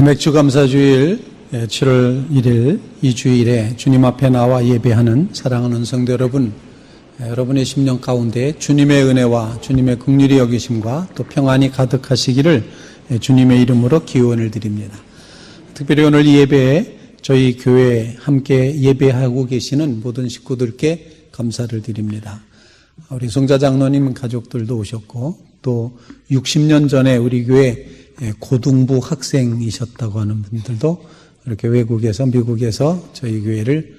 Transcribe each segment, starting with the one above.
맥주감사주일 7월 1일 이 주일에 주님 앞에 나와 예배하는 사랑하는 성도 여러분, 여러분의 심령 가운데 주님의 은혜와 주님의 긍휼히 여기심과 또 평안이 가득하시기를 주님의 이름으로 기원을 드립니다. 특별히 오늘 이 예배에 저희 교회에 함께 예배하고 계시는 모든 식구들께 감사를 드립니다. 우리 송자 장로님 가족들도 오셨고 또 60년 전에 우리 교회 고등부 학생이셨다고 하는 분들도 이렇게 외국에서 미국에서 저희 교회를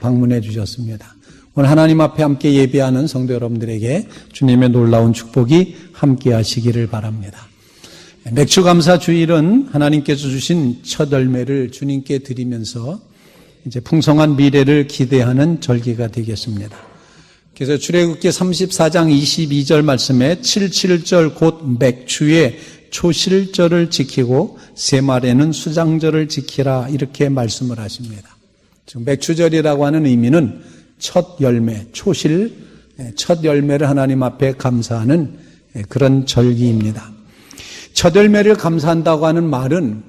방문해 주셨습니다. 오늘 하나님 앞에 함께 예배하는 성도 여러분들에게 주님의 놀라운 축복이 함께 하시기를 바랍니다. 맥주감사 주일은 하나님께서 주신 첫 열매를 주님께 드리면서 이제 풍성한 미래를 기대하는 절기가 되겠습니다. 그래서 출애굽기 34장 22절 말씀에 77절 곧 맥추의 초실절을 지키고 새말에는 수장절을 지키라 이렇게 말씀을 하십니다. 지금 맥추절이라고 하는 의미는 첫 열매, 초실, 첫 열매를 하나님 앞에 감사하는 그런 절기입니다. 첫 열매를 감사한다고 하는 말은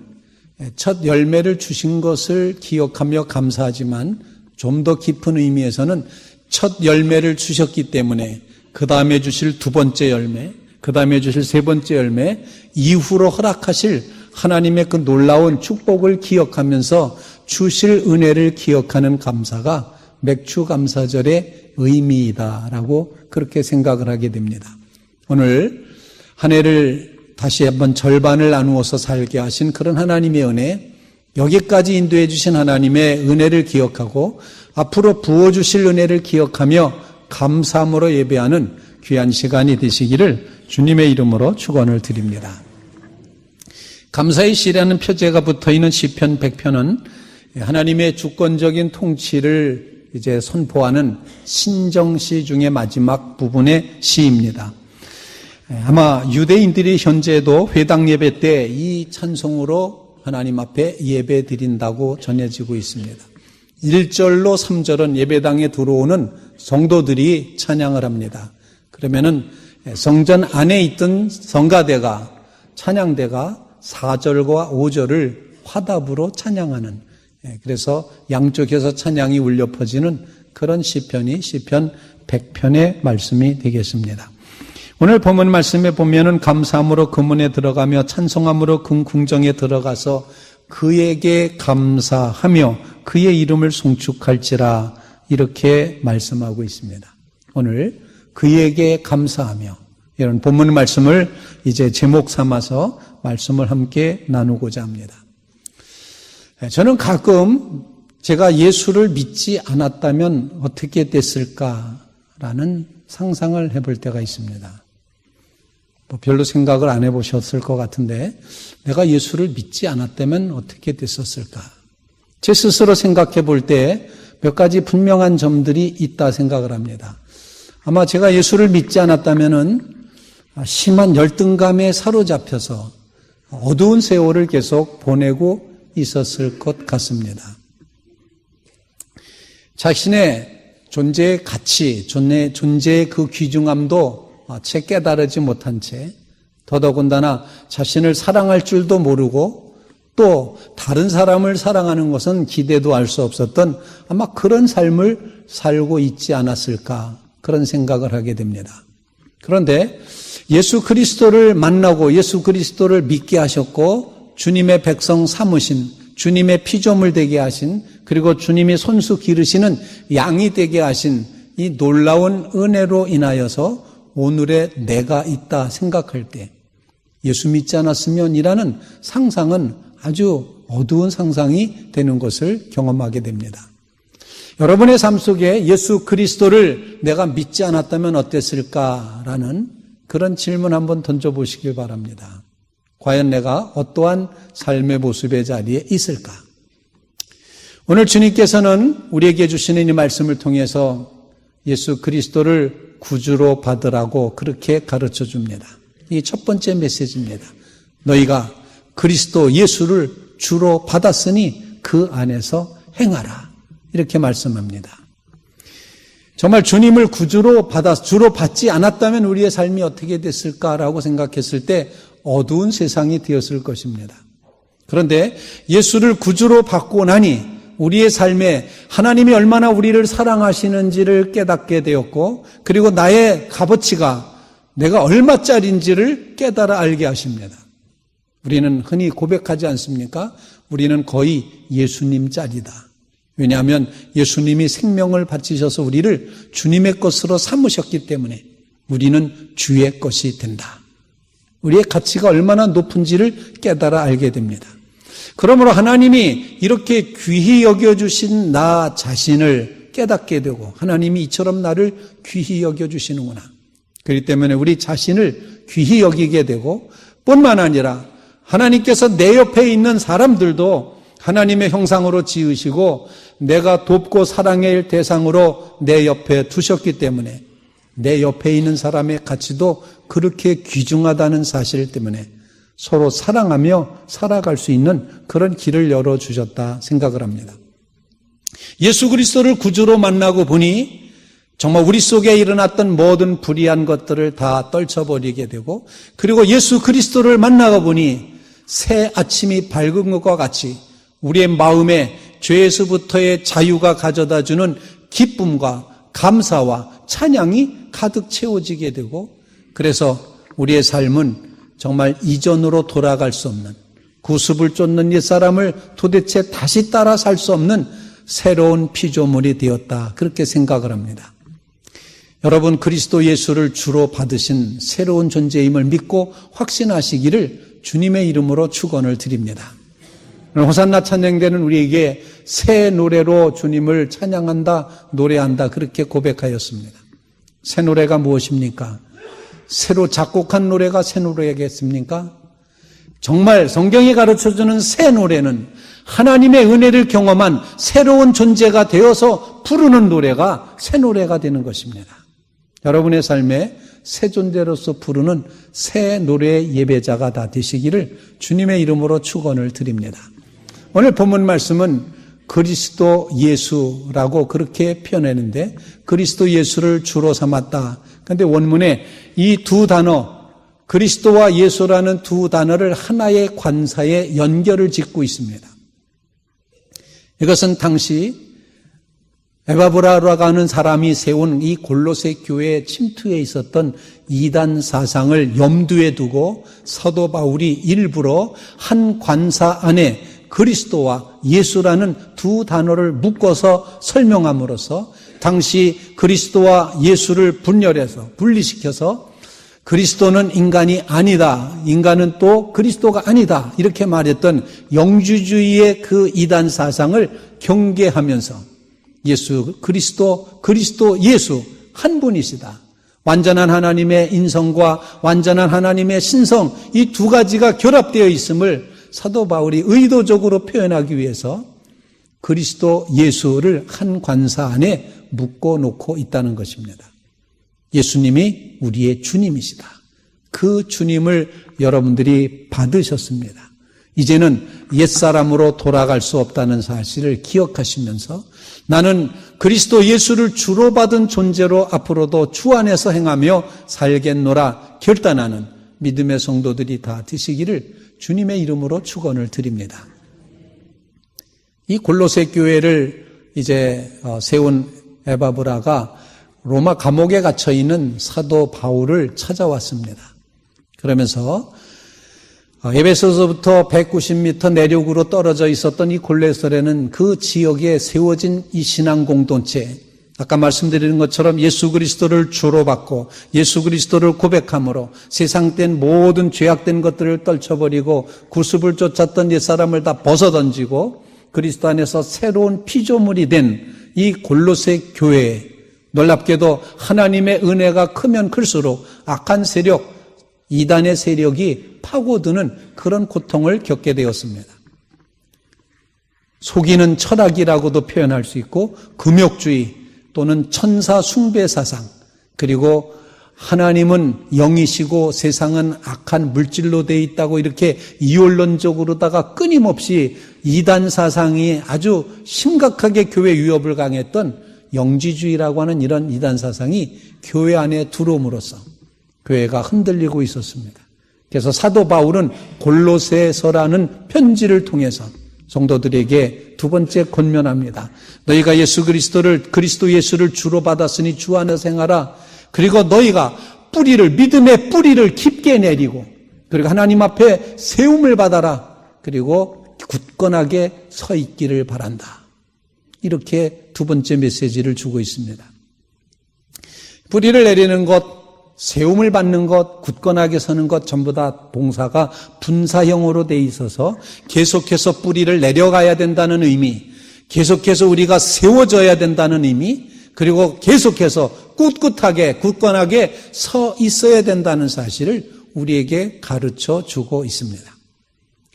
첫 열매를 주신 것을 기억하며 감사하지만 좀 더 깊은 의미에서는 첫 열매를 주셨기 때문에 그 다음에 주실 두 번째 열매, 그 다음에 주실 세 번째 열매, 이후로 허락하실 하나님의 그 놀라운 축복을 기억하면서 주실 은혜를 기억하는 감사가 맥주감사절의 의미이다라고 그렇게 생각을 하게 됩니다. 오늘 한 해를 다시 한번 절반을 나누어서 살게 하신 그런 하나님의 은혜, 여기까지 인도해 주신 하나님의 은혜를 기억하고 앞으로 부어주실 은혜를 기억하며 감사함으로 예배하는 귀한 시간이 되시기를 주님의 이름으로 축원을 드립니다. 감사의 시라는 표제가 붙어있는 시편 100편은 하나님의 주권적인 통치를 이제 선포하는 신정시 중의 마지막 부분의 시입니다. 아마 유대인들이 현재도 회당 예배 때 이 찬송으로 하나님 앞에 예배 드린다고 전해지고 있습니다. 1절로 3절은 예배당에 들어오는 성도들이 찬양을 합니다. 그러면은 성전 안에 있던 성가대가, 찬양대가 4절과 5절을 화답으로 찬양하는, 그래서 양쪽에서 찬양이 울려 퍼지는 그런 시편이 시편 100편의 말씀이 되겠습니다. 오늘 본문 말씀에 보면은 감사함으로 그 문에 들어가며 찬송함으로 그 궁정에 들어가서 그에게 감사하며 그의 이름을 송축할지라 이렇게 말씀하고 있습니다. 오늘 그에게 감사하며 이런 본문 말씀을 이제 제목 삼아서 말씀을 함께 나누고자 합니다. 저는 가끔 제가 예수를 믿지 않았다면 어떻게 됐을까라는 상상을 해볼 때가 있습니다. 별로 생각을 안 해보셨을 것 같은데 내가 예수를 믿지 않았다면 어떻게 됐었을까? 제 스스로 생각해 볼 때 몇 가지 분명한 점들이 있다 생각을 합니다. 아마 제가 예수를 믿지 않았다면은 심한 열등감에 사로잡혀서 어두운 세월을 계속 보내고 있었을 것 같습니다. 자신의 존재의 가치, 존재의 그 귀중함도 채 깨달지 못한 채 더더군다나 자신을 사랑할 줄도 모르고 또 다른 사람을 사랑하는 것은 기대도 할 수 없었던 아마 그런 삶을 살고 있지 않았을까 그런 생각을 하게 됩니다. 그런데 예수 그리스도를 만나고 예수 그리스도를 믿게 하셨고 주님의 백성 삼으신, 주님의 피조물 되게 하신, 그리고 주님이 손수 기르시는 양이 되게 하신 이 놀라운 은혜로 인하여서 오늘의 내가 있다 생각할 때 예수 믿지 않았으면 이라는 상상은 아주 어두운 상상이 되는 것을 경험하게 됩니다. 여러분의 삶 속에 예수 그리스도를 내가 믿지 않았다면 어땠을까라는 그런 질문 한번 던져보시길 바랍니다. 과연 내가 어떠한 삶의 모습의 자리에 있을까? 오늘 주님께서는 우리에게 주시는 이 말씀을 통해서 예수 그리스도를 구주로 받으라고 그렇게 가르쳐 줍니다. 이 첫 번째 메시지입니다. 너희가 그리스도 예수를 주로 받았으니 그 안에서 행하라. 이렇게 말씀합니다. 정말 주님을 구주로 주로 받지 않았다면 우리의 삶이 어떻게 됐을까라고 생각했을 때 어두운 세상이 되었을 것입니다. 그런데 예수를 구주로 받고 나니 우리의 삶에 하나님이 얼마나 우리를 사랑하시는지를 깨닫게 되었고, 그리고 나의 값어치가 내가 얼마짜리인지를 깨달아 알게 하십니다. 우리는 흔히 고백하지 않습니까? 우리는 거의 예수님 짤이다. 왜냐하면 예수님이 생명을 바치셔서 우리를 주님의 것으로 삼으셨기 때문에 우리는 주의 것이 된다. 우리의 가치가 얼마나 높은지를 깨달아 알게 됩니다. 그러므로 하나님이 이렇게 귀히 여겨주신 나 자신을 깨닫게 되고, 하나님이 이처럼 나를 귀히 여겨주시는구나. 그렇기 때문에 우리 자신을 귀히 여기게 되고, 뿐만 아니라 하나님께서 내 옆에 있는 사람들도 하나님의 형상으로 지으시고 내가 돕고 사랑해야 할 대상으로 내 옆에 두셨기 때문에 내 옆에 있는 사람의 가치도 그렇게 귀중하다는 사실 때문에 서로 사랑하며 살아갈 수 있는 그런 길을 열어주셨다 생각을 합니다. 예수 그리스도를 구주로 만나고 보니 정말 우리 속에 일어났던 모든 불의한 것들을 다 떨쳐버리게 되고, 그리고 예수 그리스도를 만나고 보니 새 아침이 밝은 것과 같이 우리의 마음에 죄에서부터의 자유가 가져다주는 기쁨과 감사와 찬양이 가득 채워지게 되고, 그래서 우리의 삶은 정말 이전으로 돌아갈 수 없는, 구습을 쫓는 옛사람을 도대체 다시 따라 살 수 없는 새로운 피조물이 되었다, 그렇게 생각을 합니다. 여러분, 그리스도 예수를 주로 받으신 새로운 존재임을 믿고 확신하시기를 주님의 이름으로 축원을 드립니다. 호산나 찬양대는 우리에게 새 노래로 주님을 찬양한다, 노래한다, 그렇게 고백하였습니다. 새 노래가 무엇입니까? 새로 작곡한 노래가 새 노래겠습니까? 정말 성경이 가르쳐주는 새 노래는 하나님의 은혜를 경험한 새로운 존재가 되어서 부르는 노래가 새 노래가 되는 것입니다. 여러분의 삶에 새 존재로서 부르는 새 노래의 예배자가 다 되시기를 주님의 이름으로 축원을 드립니다. 오늘 본문 말씀은 그리스도 예수라고 그렇게 표현했는데, 그리스도 예수를 주로 삼았다. 그런데 원문에 이 두 단어, 그리스도와 예수라는 두 단어를 하나의 관사에 연결을 짓고 있습니다. 이것은 당시 에바브라라고 하는 사람이 세운 이 골로새 교회에 침투해 있었던 이단 사상을 염두에 두고 사도 바울이 일부러 한 관사 안에 그리스도와 예수라는 두 단어를 묶어서 설명함으로써 당시 그리스도와 예수를 분리시켜서 그리스도는 인간이 아니다, 인간은 또 그리스도가 아니다, 이렇게 말했던 영주주의의 그 이단 사상을 경계하면서 그리스도 예수 한 분이시다. 완전한 하나님의 인성과 완전한 하나님의 신성, 이 두 가지가 결합되어 있음을 사도 바울이 의도적으로 표현하기 위해서 그리스도 예수를 한 관사 안에 묶어놓고 있다는 것입니다. 예수님이 우리의 주님이시다. 그 주님을 여러분들이 받으셨습니다. 이제는 옛사람으로 돌아갈 수 없다는 사실을 기억하시면서 나는 그리스도 예수를 주로 받은 존재로 앞으로도 주 안에서 행하며 살겠노라 결단하는 믿음의 성도들이 다 되시기를 주님의 이름으로 축원을 드립니다. 이 골로새 교회를 이제 세운 에바브라가 로마 감옥에 갇혀 있는 사도 바울을 찾아왔습니다. 그러면서 에베소서부터 190m 내륙으로 떨어져 있었던 이 골로새는 그 지역에 세워진 이 신앙 공동체, 아까 말씀드리는 것처럼 예수 그리스도를 주로 받고 예수 그리스도를 고백함으로 세상된 모든 죄악된 것들을 떨쳐버리고 구습을 쫓았던 옛사람을 다 벗어던지고 그리스도 안에서 새로운 피조물이 된 이 골로새 교회에 놀랍게도 하나님의 은혜가 크면 클수록 악한 세력, 이단의 세력이 파고드는 그런 고통을 겪게 되었습니다. 속이는 철학이라고도 표현할 수 있고 금욕주의 또는 천사 숭배 사상, 그리고 하나님은 영이시고 세상은 악한 물질로 되어 있다고 이렇게 이원론적으로다가 끊임없이 이단 사상이 아주 심각하게 교회 위협을 강했던 영지주의라고 하는 이런 이단 사상이 교회 안에 들어옴으로써 교회가 흔들리고 있었습니다. 그래서 사도 바울은 골로새서라는 편지를 통해서 성도들에게 두 번째 권면합니다. 너희가 그리스도 예수를 주로 받았으니 주 안에서 행하라. 그리고 너희가 믿음의 뿌리를 깊게 내리고, 그리고 하나님 앞에 세움을 받아라. 그리고 굳건하게 서 있기를 바란다. 이렇게 두 번째 메시지를 주고 있습니다. 뿌리를 내리는 것, 세움을 받는 것, 굳건하게 서는 것 전부 다 동사가 분사형으로 돼 있어서 계속해서 뿌리를 내려가야 된다는 의미, 계속해서 우리가 세워져야 된다는 의미, 그리고 계속해서 꿋꿋하게 굳건하게 서 있어야 된다는 사실을 우리에게 가르쳐 주고 있습니다.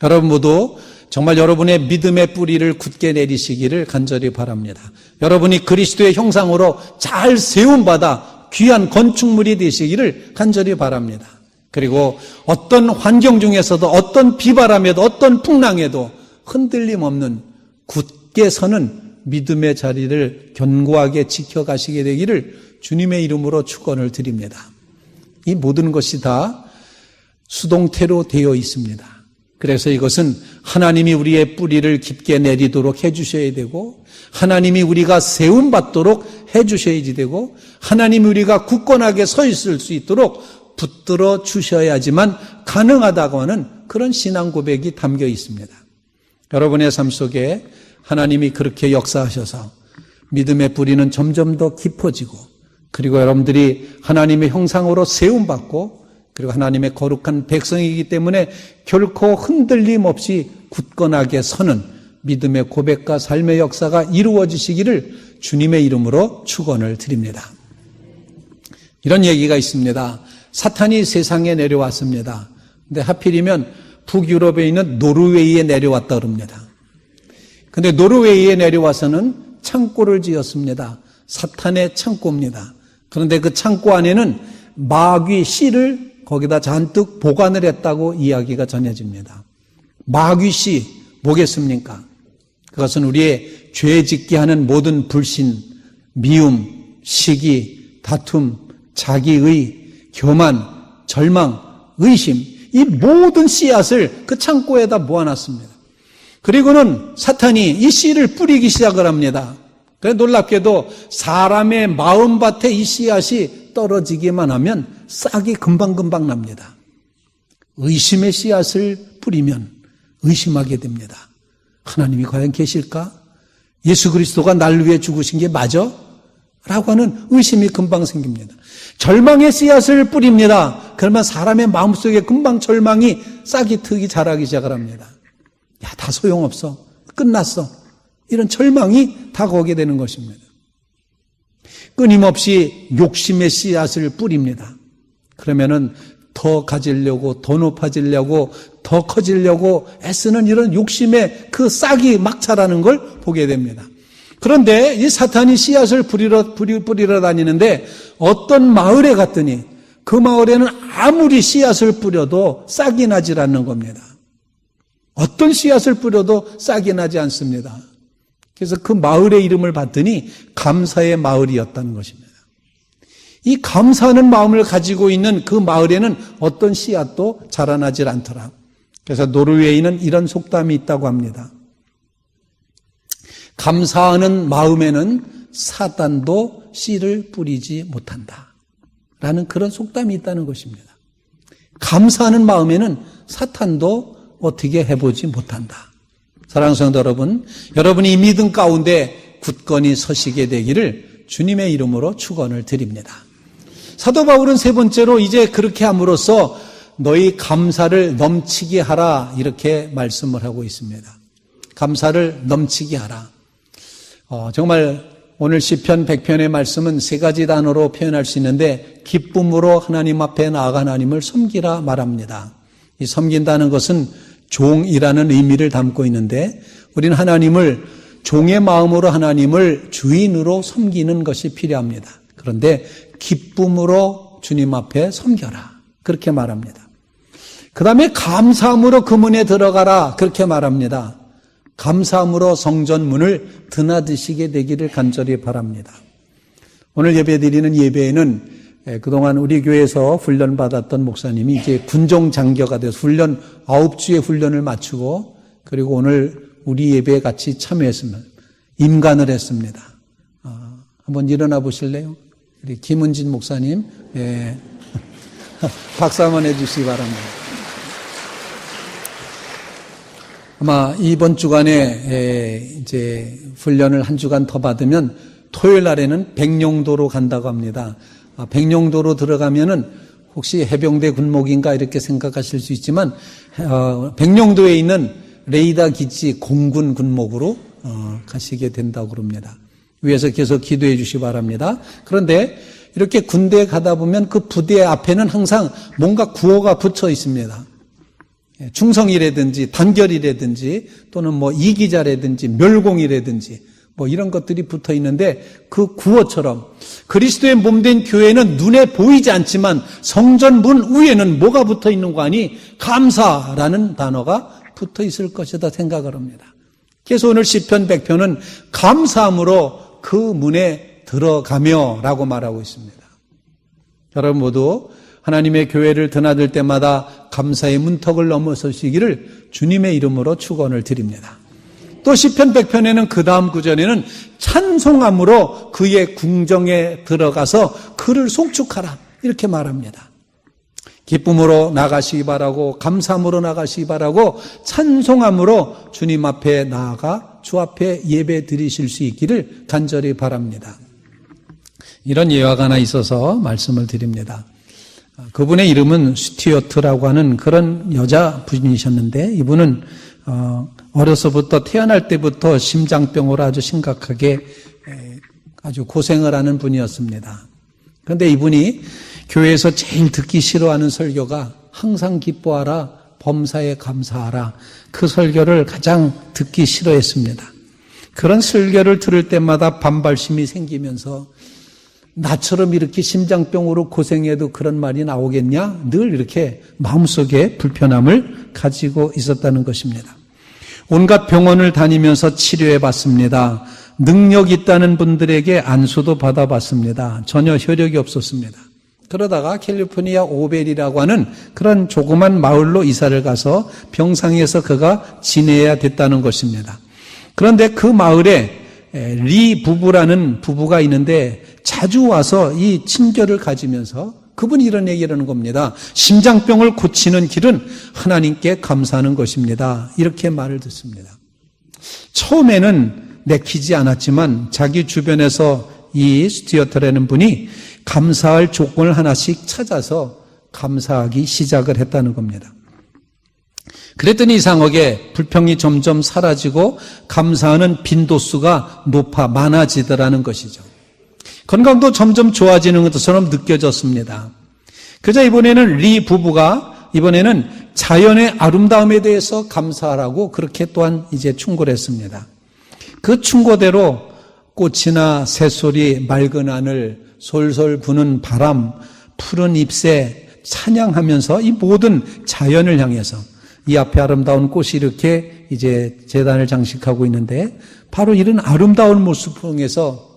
여러분 모두 정말 여러분의 믿음의 뿌리를 굳게 내리시기를 간절히 바랍니다. 여러분이 그리스도의 형상으로 잘 세움받아 귀한 건축물이 되시기를 간절히 바랍니다. 그리고 어떤 환경 중에서도 어떤 비바람에도 어떤 풍랑에도 흔들림 없는 굳게 서는 믿음의 자리를 견고하게 지켜가시게 되기를 주님의 이름으로 축원을 드립니다. 이 모든 것이 다 수동태로 되어 있습니다. 그래서 이것은 하나님이 우리의 뿌리를 깊게 내리도록 해주셔야 되고, 하나님이 우리가 세움받도록 해주셔야지 되고, 하나님이 우리가 굳건하게 서 있을 수 있도록 붙들어 주셔야지만 가능하다고 하는 그런 신앙 고백이 담겨 있습니다. 여러분의 삶 속에 하나님이 그렇게 역사하셔서 믿음의 뿌리는 점점 더 깊어지고, 그리고 여러분들이 하나님의 형상으로 세움받고, 그리고 하나님의 거룩한 백성이기 때문에 결코 흔들림 없이 굳건하게 서는 믿음의 고백과 삶의 역사가 이루어지시기를 주님의 이름으로 축원을 드립니다. 이런 얘기가 있습니다. 사탄이 세상에 내려왔습니다. 근데 하필이면 북유럽에 있는 노르웨이에 내려왔다 그럽니다. 근데 노르웨이에 내려와서는 창고를 지었습니다. 사탄의 창고입니다. 그런데 그 창고 안에는 마귀 씨를 거기다 잔뜩 보관을 했다고 이야기가 전해집니다. 마귀 씨 뭐겠습니까? 그것은 우리의 죄 짓게 하는 모든 불신, 미움, 시기, 다툼, 자기의, 교만, 절망, 의심, 이 모든 씨앗을 그 창고에다 모아놨습니다. 그리고는 사탄이 이 씨를 뿌리기 시작을 합니다. 그래 놀랍게도 사람의 마음밭에 이 씨앗이 떨어지기만 하면 싹이 금방금방 납니다. 의심의 씨앗을 뿌리면 의심하게 됩니다. 하나님이 과연 계실까? 예수 그리스도가 날 위해 죽으신 게 맞아? 라고 하는 의심이 금방 생깁니다. 절망의 씨앗을 뿌립니다. 그러면 사람의 마음속에 금방 절망이 싹이 트기 자라기 시작을 합니다. 야, 다 소용없어. 끝났어. 이런 절망이 다가오게 되는 것입니다. 끊임없이 욕심의 씨앗을 뿌립니다. 그러면은 더 가지려고, 더 높아지려고, 더 커지려고 애쓰는 이런 욕심의 그 싹이 막 자라는 걸 보게 됩니다. 그런데 이 사탄이 씨앗을 뿌리러 다니는데 어떤 마을에 갔더니 그 마을에는 아무리 씨앗을 뿌려도 싹이 나질 않는 겁니다. 어떤 씨앗을 뿌려도 싹이 나지 않습니다. 그래서 그 마을의 이름을 봤더니 감사의 마을이었다는 것입니다. 이 감사하는 마음을 가지고 있는 그 마을에는 어떤 씨앗도 자라나질 않더라. 그래서 노르웨이는 이런 속담이 있다고 합니다. 감사하는 마음에는 사단도 씨를 뿌리지 못한다. 라는 그런 속담이 있다는 것입니다. 감사하는 마음에는 사탄도 어떻게 해보지 못한다. 사랑하는 성도 여러분, 여러분이 이 믿음 가운데 굳건히 서시게 되기를 주님의 이름으로 축원을 드립니다. 사도 바울은 세 번째로 이제 그렇게 함으로써 너희 감사를 넘치게 하라 이렇게 말씀을 하고 있습니다. 감사를 넘치게 하라. 정말 오늘 시편 100편의 말씀은 세 가지 단어로 표현할 수 있는데 기쁨으로 하나님 앞에 나아가 하나님을 섬기라 말합니다. 이 섬긴다는 것은 종이라는 의미를 담고 있는데 우리는 하나님을 종의 마음으로 하나님을 주인으로 섬기는 것이 필요합니다. 그런데 기쁨으로 주님 앞에 섬겨라 그렇게 말합니다. 그 다음에 감사함으로 그 문에 들어가라 그렇게 말합니다. 감사함으로 성전 문을 드나드시게 되기를 간절히 바랍니다. 오늘 예배드리는 예배에는 그동안 우리 교회에서 훈련받았던 목사님이 이제 군종 장교가 돼서 9주의 훈련을 마치고 그리고 오늘 우리 예배에 같이 참여했습니다. 임관을 했습니다. 한번 일어나 보실래요? 우리 김은진 목사님, 예. 박수 한번 해주시기 바랍니다. 아마 이번 주간에 이제 훈련을 한 주간 더 받으면 토요일 날에는 백령도로 간다고 합니다. 백령도로 들어가면은 혹시 해병대 군목인가 이렇게 생각하실 수 있지만 백령도에 있는 레이더 기지 공군 군목으로 가시게 된다고 그럽니다. 위에서 계속 기도해 주시기 바랍니다. 그런데 이렇게 군대에 가다 보면 그 부대 앞에는 항상 뭔가 구호가 붙어 있습니다. 충성이라든지 단결이라든지 또는 뭐 이기자라든지 멸공이라든지 뭐 이런 것들이 붙어 있는데 그 구호처럼 그리스도의 몸된 교회는 눈에 보이지 않지만 성전 문 위에는 뭐가 붙어 있는 거 아니? 감사라는 단어가 붙어 있을 것이다 생각을 합니다. 그래서 오늘 시편 100편은 감사함으로 그 문에 들어가며 라고 말하고 있습니다. 여러분 모두 하나님의 교회를 드나들 때마다 감사의 문턱을 넘어서시기를 주님의 이름으로 축원을 드립니다. 또 시편 100편에는 그 다음 구절에는 찬송함으로 그의 궁정에 들어가서 그를 송축하라 이렇게 말합니다. 기쁨으로 나가시기 바라고 감사함으로 나가시기 바라고 찬송함으로 주님 앞에 나아가 주 앞에 예배 드리실 수 있기를 간절히 바랍니다. 이런 예화가 하나 있어서 말씀을 드립니다. 그분의 이름은 스튜어트라고 하는 그런 여자분이셨는데 이분은 어려서부터 태어날 때부터 심장병으로 아주 심각하게 아주 고생을 하는 분이었습니다. 그런데 이분이 교회에서 제일 듣기 싫어하는 설교가 항상 기뻐하라, 범사에 감사하라. 그 설교를 가장 듣기 싫어했습니다. 그런 설교를 들을 때마다 반발심이 생기면서 나처럼 이렇게 심장병으로 고생해도 그런 말이 나오겠냐? 늘 이렇게 마음속에 불편함을 가지고 있었다는 것입니다. 온갖 병원을 다니면서 치료해 봤습니다. 능력 있다는 분들에게 안수도 받아봤습니다. 전혀 효력이 없었습니다. 그러다가 캘리포니아 오벨이라고 하는 그런 조그만 마을로 이사를 가서 병상에서 그가 지내야 됐다는 것입니다. 그런데 그 마을에 리 부부라는 부부가 있는데 자주 와서 이 친교를 가지면서 그분이 이런 얘기를 하는 겁니다. 심장병을 고치는 길은 하나님께 감사하는 것입니다. 이렇게 말을 듣습니다. 처음에는 내키지 않았지만 자기 주변에서 이 스튜어트라는 분이 감사할 조건을 하나씩 찾아서 감사하기 시작을 했다는 겁니다. 그랬더니 이상하게 불평이 점점 사라지고 감사하는 빈도수가 많아지더라는 것이죠. 건강도 점점 좋아지는 것처럼 느껴졌습니다. 그저 이번에는 리 부부가 이번에는 자연의 아름다움에 대해서 감사하라고 그렇게 또한 이제 충고를 했습니다. 그 충고대로 꽃이나 새소리, 맑은 하늘, 솔솔 부는 바람, 푸른 잎새 찬양하면서 이 모든 자연을 향해서 이 앞에 아름다운 꽃이 이렇게 이제 제단을 장식하고 있는데 바로 이런 아름다운 모습을 통해서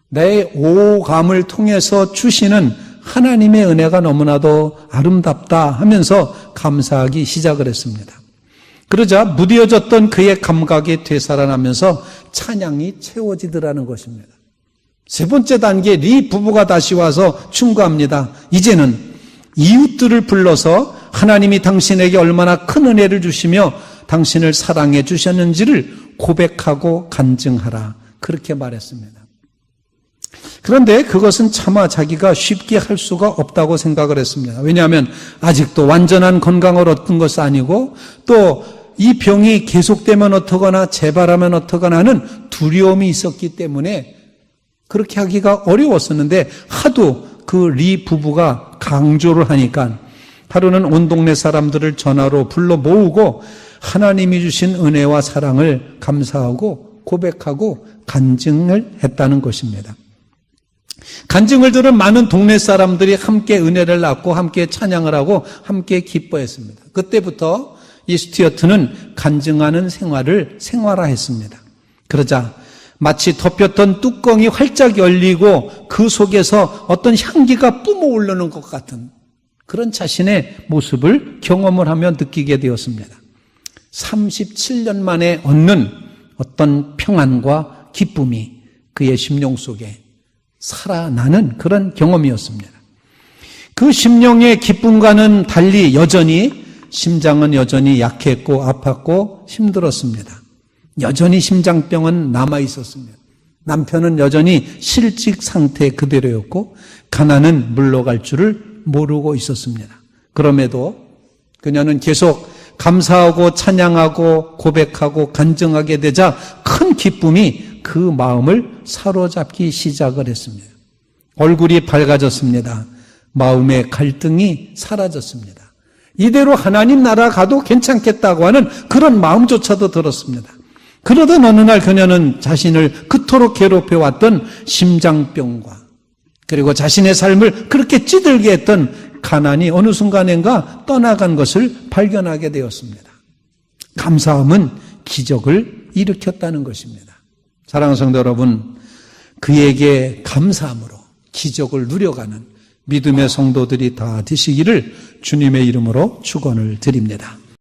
내 오감을 통해서 주시는 하나님의 은혜가 너무나도 아름답다 하면서 감사하기 시작을 했습니다. 그러자 무뎌졌던 그의 감각이 되살아나면서 찬양이 채워지더라는 것입니다. 세 번째 단계 리 부부가 다시 와서 충고합니다. 이제는 이웃들을 불러서 하나님이 당신에게 얼마나 큰 은혜를 주시며 당신을 사랑해 주셨는지를 고백하고 간증하라. 그렇게 말했습니다. 그런데 그것은 차마 자기가 쉽게 할 수가 없다고 생각을 했습니다. 왜냐하면 아직도 완전한 건강을 얻은 것은 아니고 또 이 병이 계속되면 어떠거나 재발하면 어떠거나 하는 두려움이 있었기 때문에 그렇게 하기가 어려웠었는데 하도 그 리 부부가 강조를 하니까 하루는 온 동네 사람들을 전화로 불러 모으고 하나님이 주신 은혜와 사랑을 감사하고 고백하고 간증을 했다는 것입니다. 간증을 들은 많은 동네 사람들이 함께 은혜를 낳고 함께 찬양을 하고 함께 기뻐했습니다. 그때부터 이 스튜어트는 간증하는 생활을 생활화했습니다. 그러자 마치 덮였던 뚜껑이 활짝 열리고 그 속에서 어떤 향기가 뿜어오르는 것 같은 그런 자신의 모습을 경험을 하며 느끼게 되었습니다. 37년 만에 얻는 어떤 평안과 기쁨이 그의 심령 속에 살아나는 그런 경험이었습니다. 그 심령의 기쁨과는 달리 여전히 심장은 여전히 약했고 아팠고 힘들었습니다. 여전히 심장병은 남아 있었습니다. 남편은 여전히 실직 상태 그대로였고 가난은 물러갈 줄을 모르고 있었습니다. 그럼에도 그녀는 계속 감사하고 찬양하고 고백하고 간증하게 되자 큰 기쁨이 그 마음을 사로잡기 시작을 했습니다. 얼굴이 밝아졌습니다. 마음의 갈등이 사라졌습니다. 이대로 하나님 나라 가도 괜찮겠다고 하는 그런 마음조차도 들었습니다. 그러던 어느 날 그녀는 자신을 그토록 괴롭혀왔던 심장병과 그리고 자신의 삶을 그렇게 찌들게 했던 가난이 어느 순간인가 떠나간 것을 발견하게 되었습니다. 감사함은 기적을 일으켰다는 것입니다. 사랑하는 성도 여러분, 그에게 감사함으로 기적을 누려가는 믿음의 성도들이 다 되시기를 주님의 이름으로 축원을 드립니다.